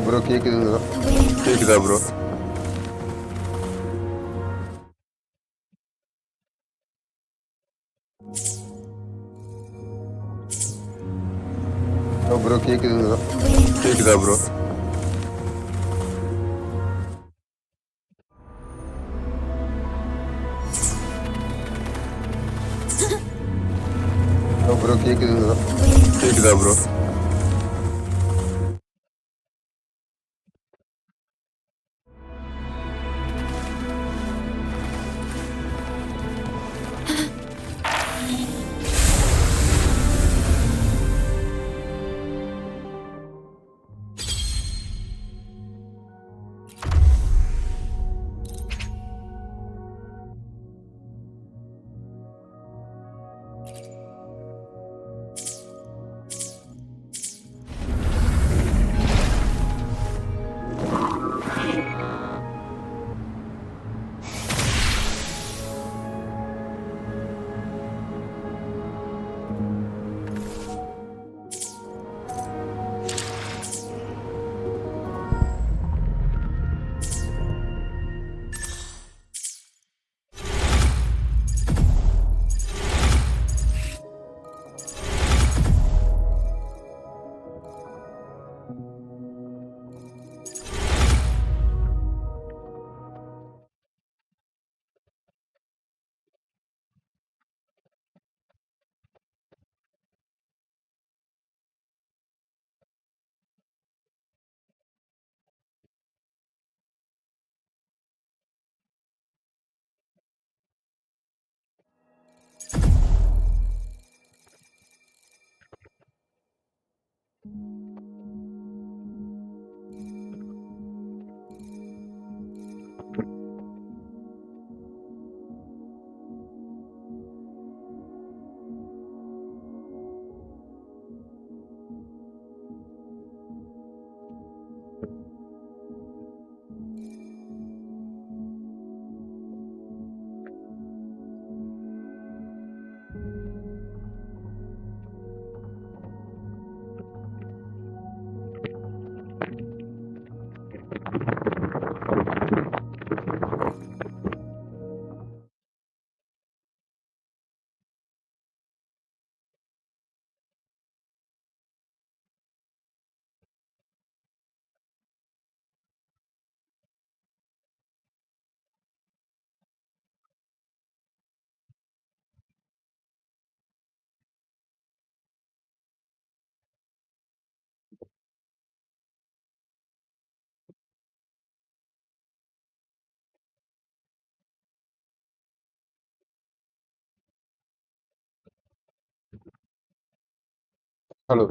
Bro கேக்குது bro. கேக்குதா bro? Bro கேக்குது ப்ரோ. கேக்குதா ப்ரோ? ப்ரோ கேக்குது ப்ரோ. கேக்குதா bro? Hello.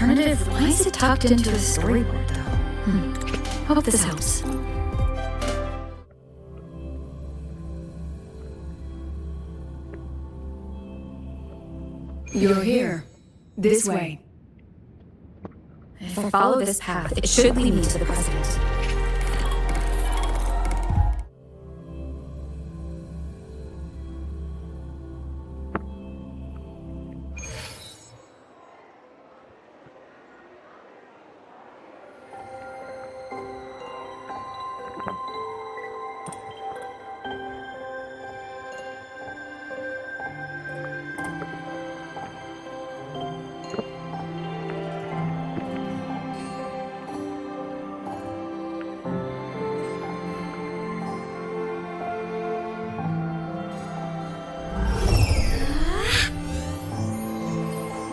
alternative? Why is it tucked into a storyboard, though? Hope this helps. You're here. This way. If I follow this path, it should lead me to the president.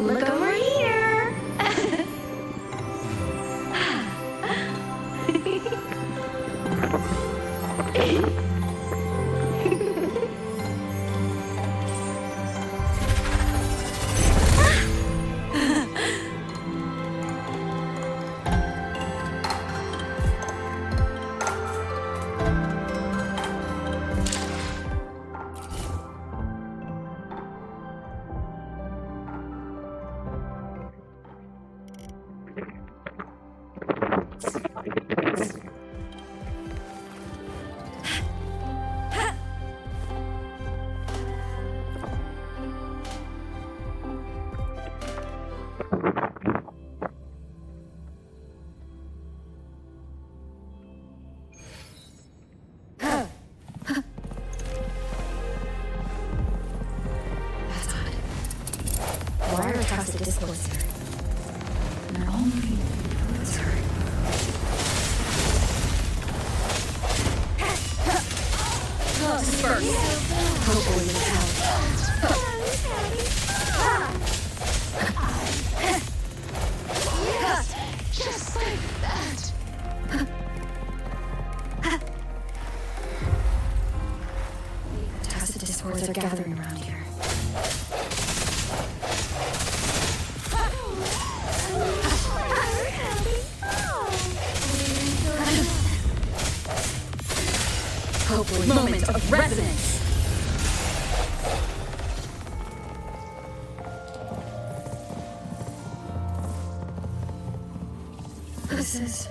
Look over here! That's odd. Why are across the discourse here? And they're all moving towards her. Disperse. Hopefully this helps. Yes, just like that. Tacit discords are gathering around here. Hopefully, moment of resonance. This is...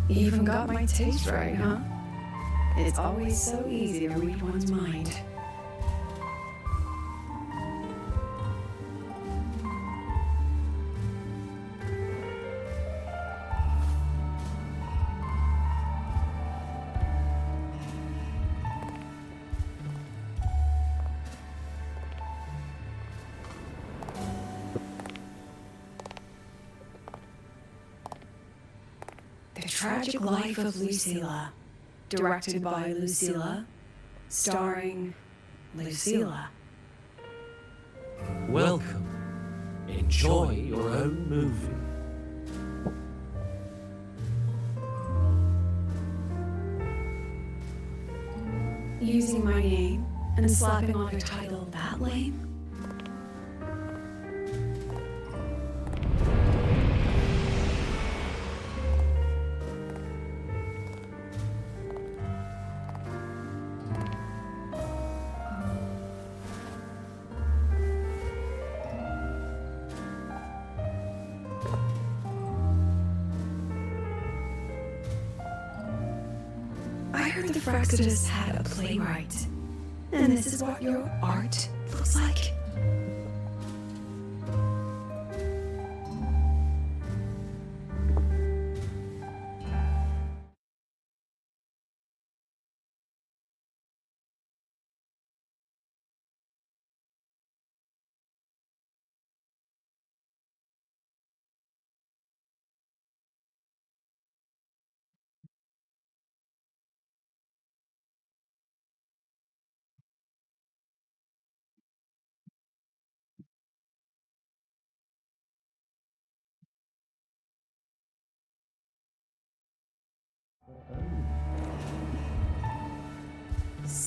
You even got my taste right, huh? It's always so easy to read one's mind. The Tragic Life of Lucilla, directed by Lucilla, starring Lucilla. Welcome. Enjoy your own movie. Using my name and slapping on a title that lame? I heard the Fractus had a playwright, and this is what your art looks like.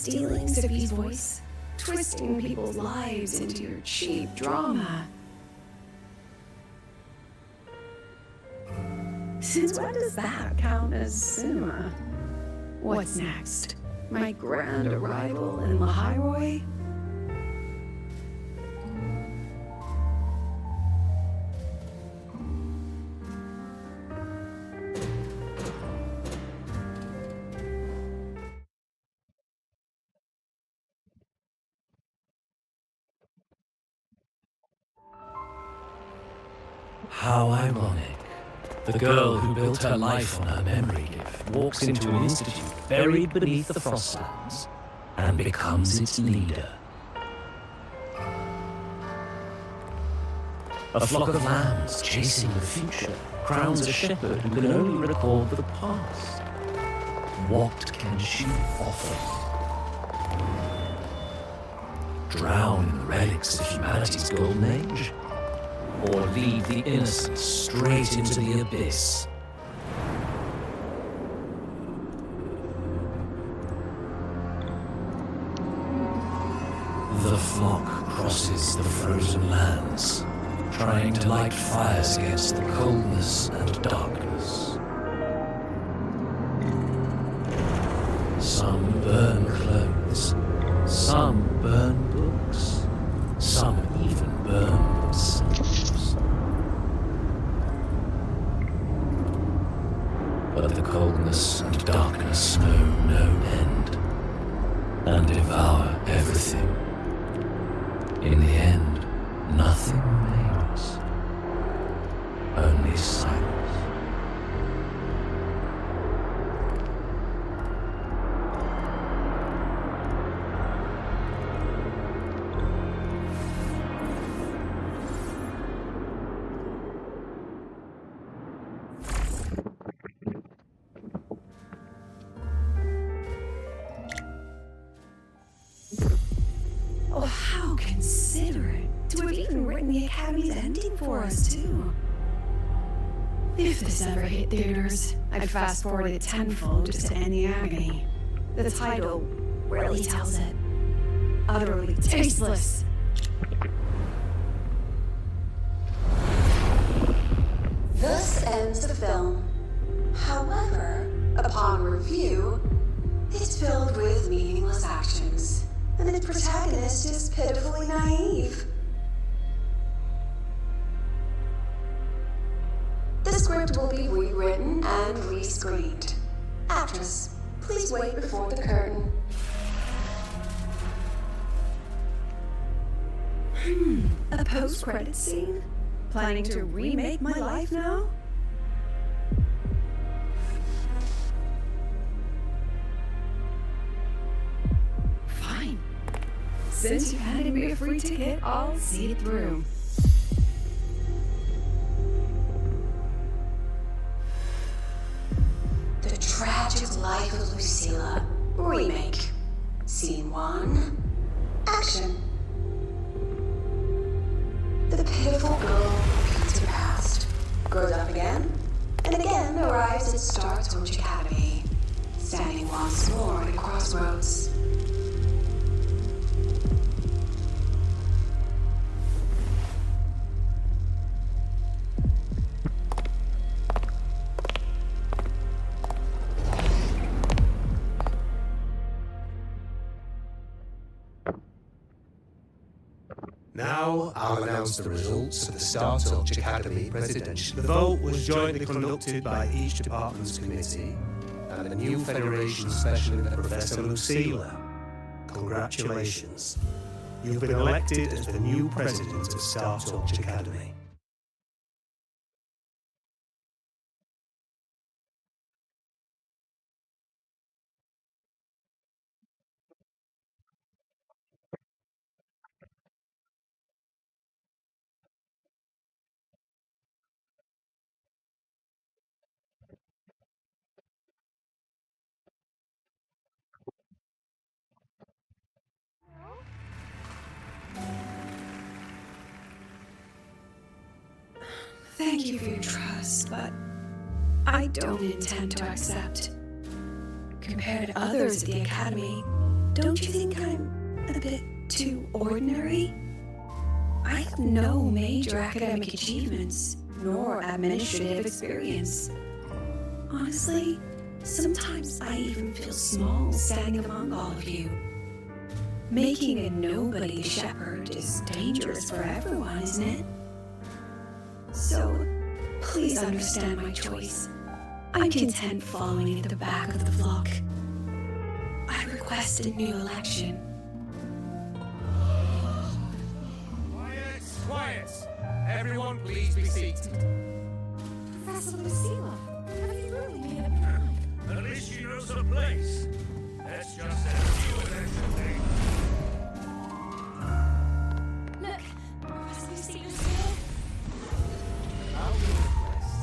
stealing Zippy's voice, twisting people's lives into your cheap drama. Since when does that count as cinema? What's next? My grand arrival in Lahairoi? How ironic. The girl who built her life on her memory gift walks into an institute buried beneath the Frostlands and becomes its leader. A flock of lambs chasing the future crowns a shepherd who can only record the past. What can she offer? Drown in the relics of humanity's golden age? Or lead the innocent straight into the abyss? The flock crosses the frozen lands, trying to light fires against the coldness and darkness. Some burn clothes, some burn books, some even burn themselves. But the coldness and darkness know no end, and devour everything. In the end, nothing remains, only silence. Oh, how considerate to have even written the Academy's ending for us, too. If this ever hit theaters, I'd fast forward it tenfold just to end the agony. The title really tells it. Utterly tasteless. Thus ends the film. However, upon review, it's filled with meaningless actions, and its protagonist is pitifully naive. The script will be rewritten and rescreened. Actress, please wait before the curtain. A post-credit scene? Planning to remake my life now? Fine. Since you handed me a free ticket, I'll see it through. The Tragic Life of Lucilla. Remake. Scene 1. Action. The pitiful girl repeats her past, grows up again, and again arrives at Star Torch Academy, standing once more at a crossroads. Now I'll announce the results of the Star Torch Academy presidential. The vote was jointly conducted by each department's committee and the new Federation Special Professor Lucilla. Congratulations. You've been elected as the new president of Star Torch Academy. Thank you for your trust, but I don't intend to accept. Compared to others at the Academy, Don't you think I'm a bit too ordinary? I have no major academic achievements, nor administrative experience. Honestly, sometimes I even feel small standing among all of you. Making a nobody shepherd is dangerous for everyone, isn't it? So, please understand my choice. I'm content following at the back of the flock. I request a new election. Quiet! Everyone, please be seated. Professor Lucilla, have you really made up your mind? At least she knows her place. Let's just set a few election dates. Look, Professor Lucilla still. I'll do the quest.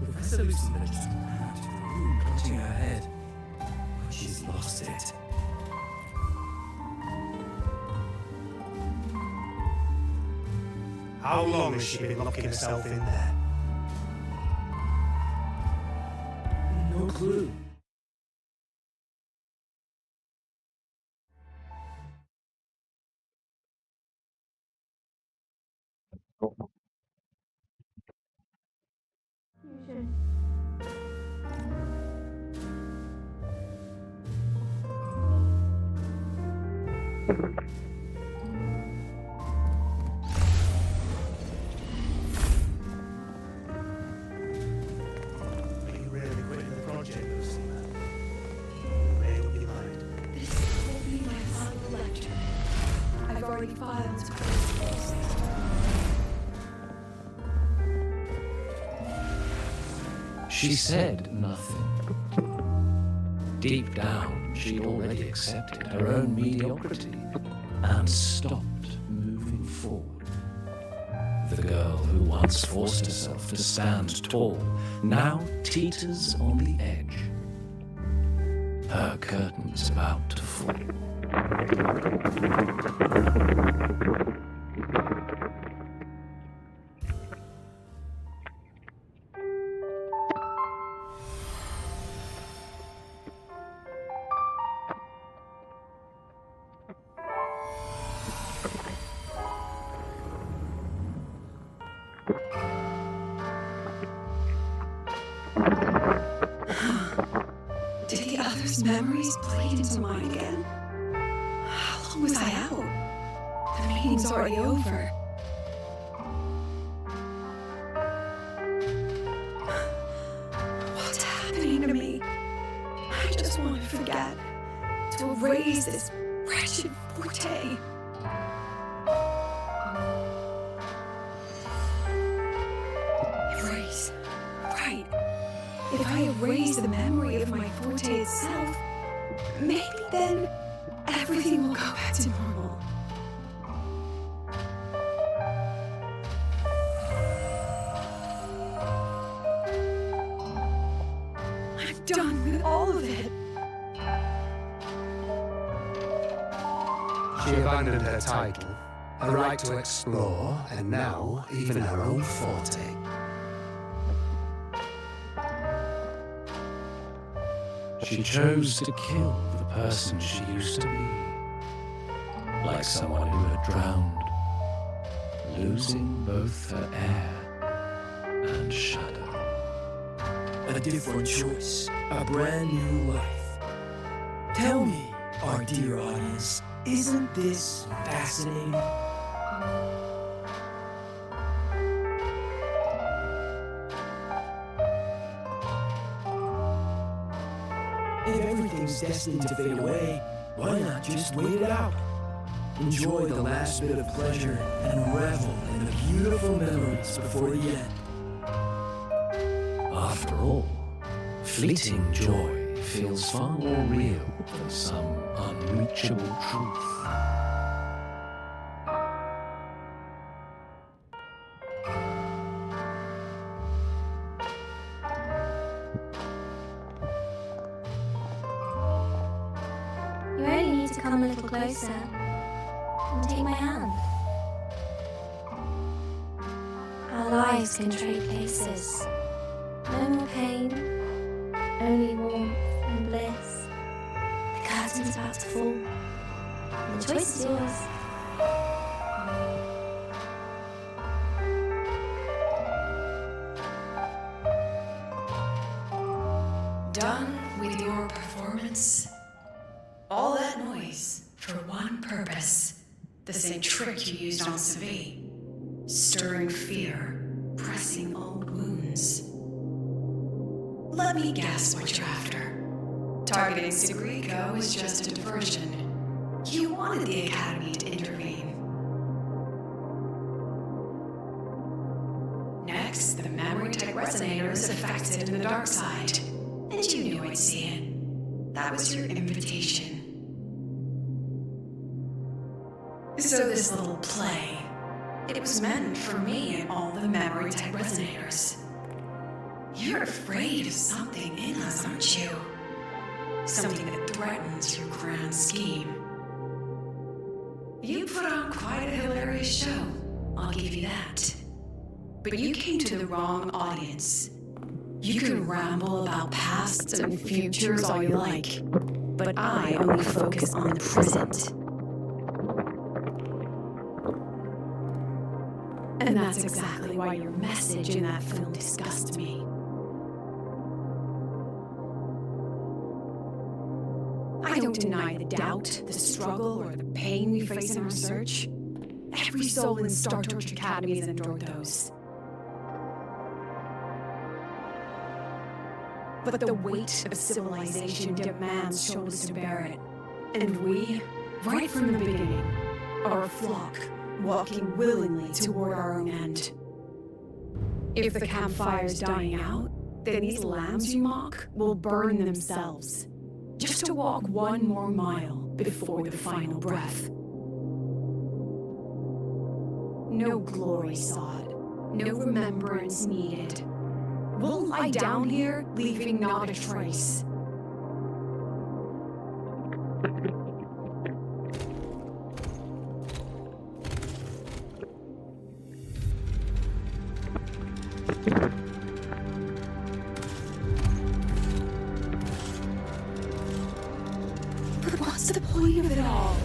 Professor Lucilla just ran to the room, clutching her head. She's lost it. How long has she been locking herself in there? No clue. Are you really quitting the project, Lucilla? You made up your mind. This will be my final lecture. I've already filed to principals. She said nothing. Deep down, she'd already accepted her own mediocrity and stopped moving forward. The girl who once forced herself to stand tall now teeters on the edge. Her curtain's about to fall. Did the others' memories bleed into mine again? How long was I out? The meeting's already over. What's happening to me? I just want to forget, to erase this wretched forte. Erase. Right. If I erase the memory of my forte itself, maybe then everything will go back to normal. I'm done with all of it. She abandoned her title, her right to explore, and now even her own forte. She chose to kill the person she used to be, like someone who had drowned, losing both her air and shadow. A different choice, a brand new life. Tell me, our dear audience, isn't this fascinating? If everything's destined to fade away, why not just wait it out? Enjoy the last bit of pleasure and revel in the beautiful memories before the end. After all, fleeting joy feels far more real than some unreachable truth. You only need to come a little closer and take my hand. Our lives can trade places. No more pain, Only warmth and bliss. The curtain's about to fall. And the choice is yours. Done with your performance? All that noise for one purpose. The same trick you used on Savi. Stirring fear, pressing old wounds. Let me guess what you're after. Targeting Sigrico is just a diversion. You wanted the Academy to intervene. Next, the memory tech resonator is affected in the dark side. And you knew I'd see it. That was your invitation. So this little play, it was meant for me and all the memory tech resonators. You're afraid of something in us, aren't you? Something that threatens your grand scheme. You put on quite a hilarious show, I'll give you that. But you came to the wrong audience. You can ramble about pasts and futures all you like, but I only focus on the present. And that's exactly why your message in that film disgusts me. I don't deny the doubt, the struggle, or the pain we face in our search. Every soul in Star Torch Academy has endured those. But the weight of civilization demands shoulders to bear it. And we, right from the beginning, are a flock, walking willingly toward our own end. If the campfire's dying out, then these lambs you mock will burn themselves, just to walk one more mile before the final breath. No glory sought, no remembrance needed. We'll lie down here, leaving not a trace. But what's the point of it all?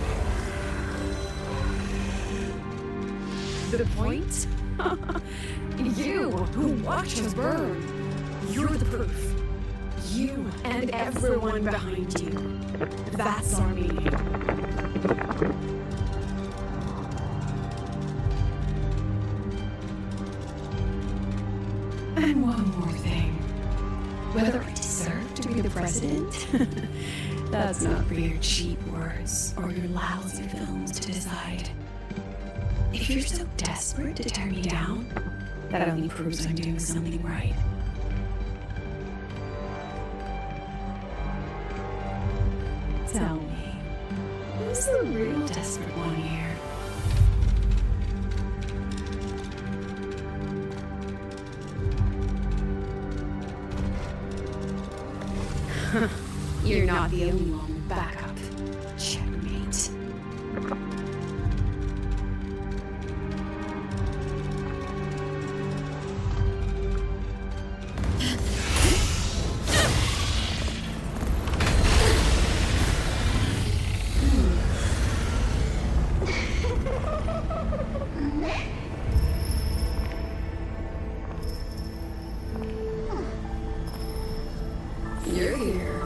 The point? You, who watch us burn. You're the proof. You and everyone behind you. That's our meaning. And one more thing. Whether I deserve to be the president? That's not for your cheap words or your lousy films to decide. If you're so desperate to tear me down, that only proves I'm doing something right. Tell me, who's the real desperate one here? You're not the only one with backup. Checkmate. You're here.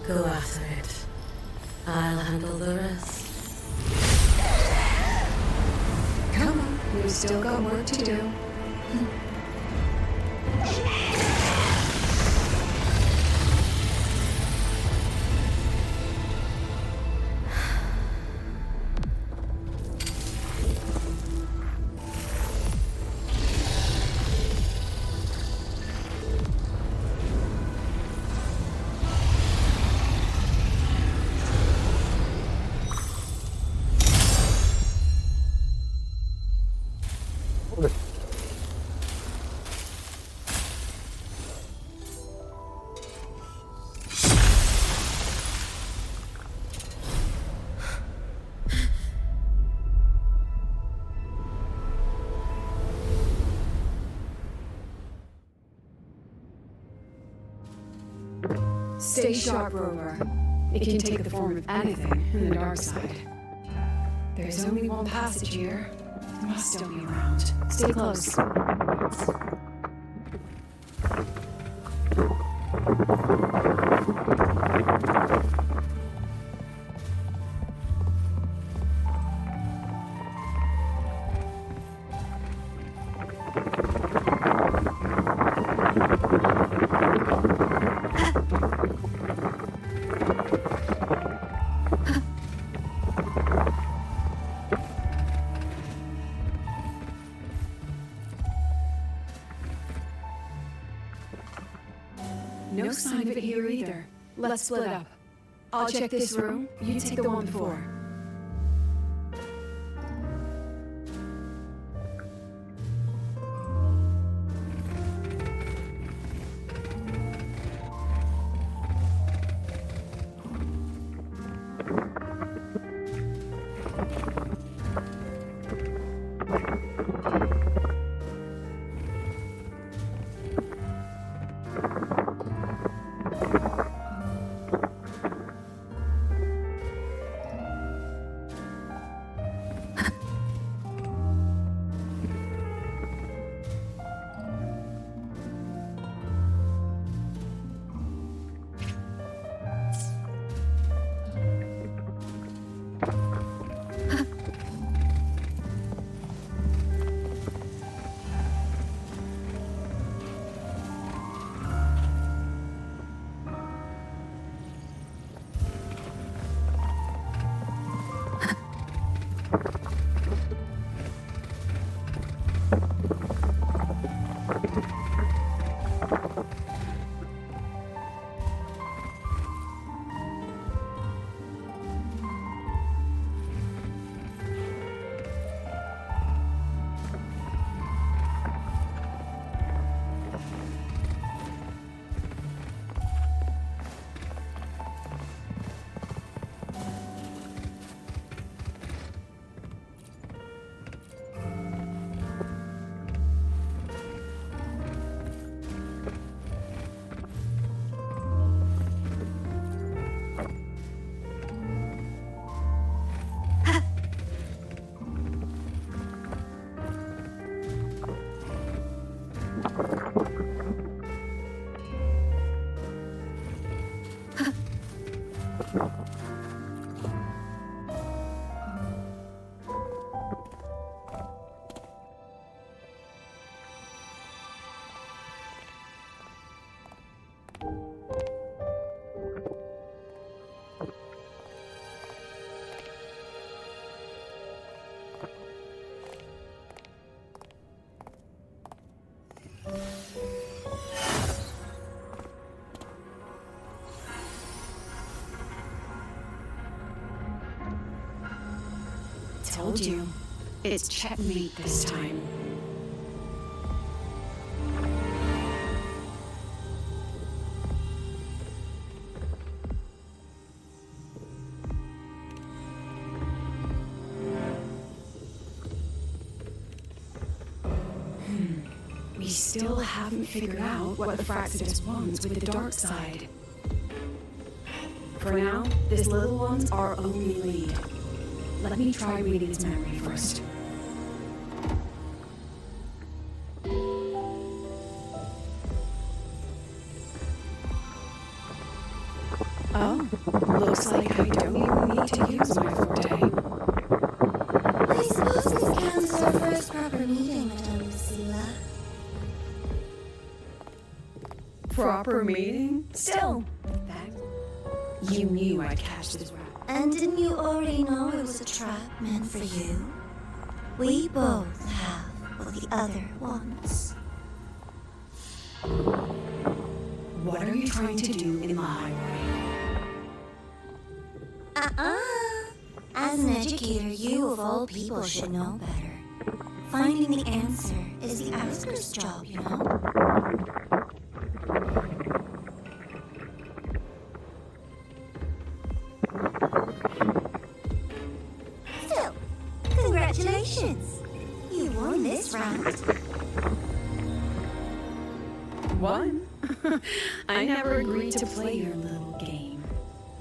Go after it. I'll handle the rest. Come on, we've still got work to do. Stay sharp, Rover. It can take the form of anything in the dark side. There's only one passage here. It must still be around. Stay close. No sign of it here either. Let's split up. I'll check this room, you take the one before. Told you. It's checkmate this time. We still haven't figured out what the Fractus wants with the dark side. For now, this little one's our only lead. Let me try reading his memory first. Oh, looks like I don't even need to use my forte. I suppose this counts as our first proper meeting, Madame Lucilla. Proper meeting? Still, that you knew I'd catch this rat. And didn't you already know it was a trap meant for you? We both have what the other wants. What are you trying to do in the highway? As an educator, you of all people should know better. Finding the answer is the asker's job, you know? Still, congratulations! You won this round. One? I know never agreed to play your little game.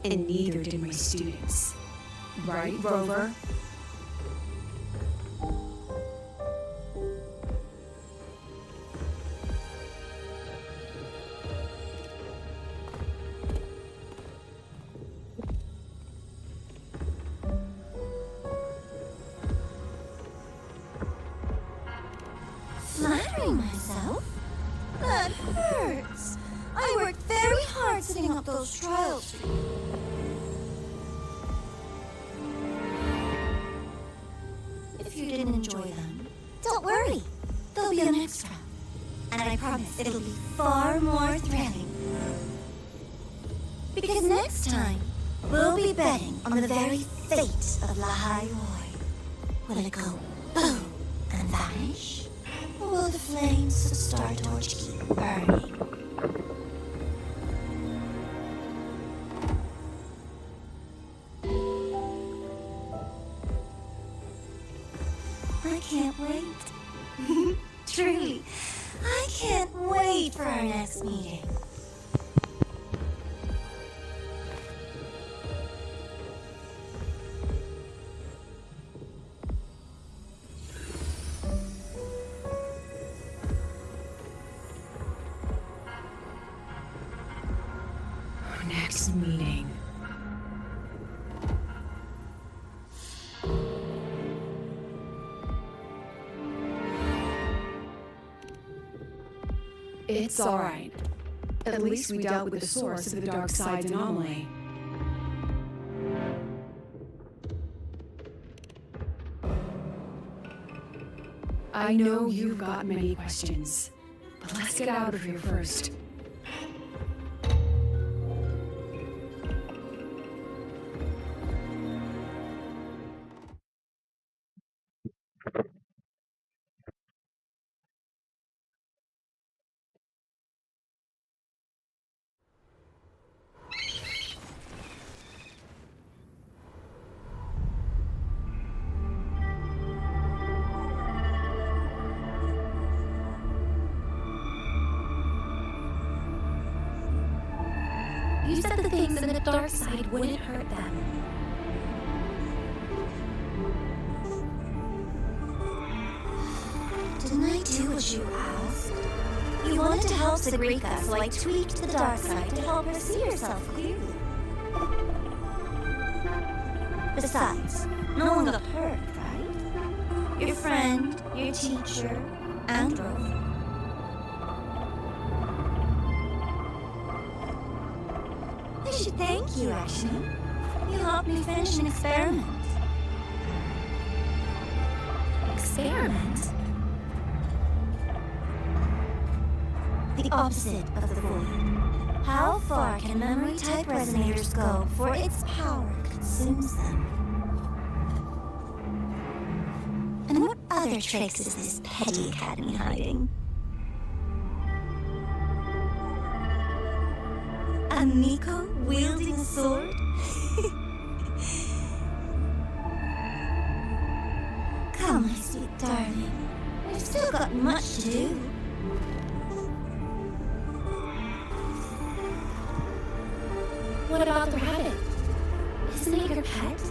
And neither did my students. Right, Rover? Flattering myself? That hurts. I worked very hard setting up those trials for you. If you didn't enjoy them, don't worry. There'll be an extra. And I promise it'll be far more thrilling. Because next time, we'll be betting on the very fate of La High Roy. Will it go boom and vanish? Or will the flames of the Star Torch keep burning? I can't wait. Truly, I can't wait for our next meeting. Next meeting. It's alright. At least we dealt with the source of the dark side anomaly. I know you've got many questions, but let's get out of here first. You said the things in the dark side wouldn't hurt them. Didn't I do what you asked? You wanted to help Sigrika, so I tweaked the dark side to help her see herself clearly. Besides, no one got hurt, right? Your friend, your teacher, and Rover. I should thank you, actually. You helped me finish an experiment. Experiment? The opposite of the void. How far can memory-type resonators go before its power consumes them? And what other tricks is this petty academy hiding? A Miko wielding a sword? Come, my sweet darling. We've still got much to do. What about the rabbit? Isn't it your pet?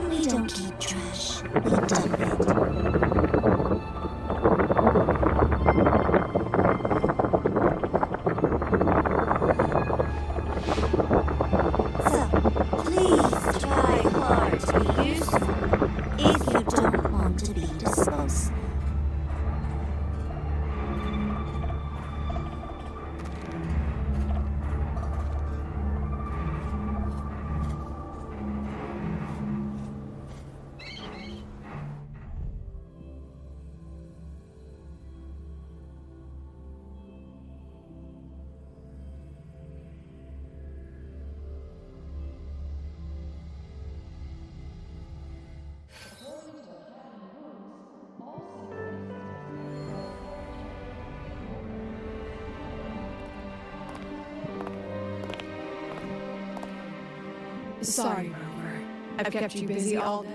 We don't keep trash. We dump it. So, please try hard to be useful if you don't want to be disposable. Sorry, Rover. I've kept you busy all day.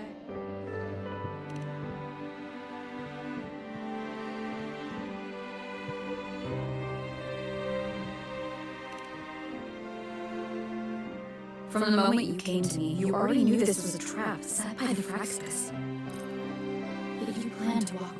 From the moment you came to me, you already knew this was a trap set by the Fraxis. Yet you planned to walk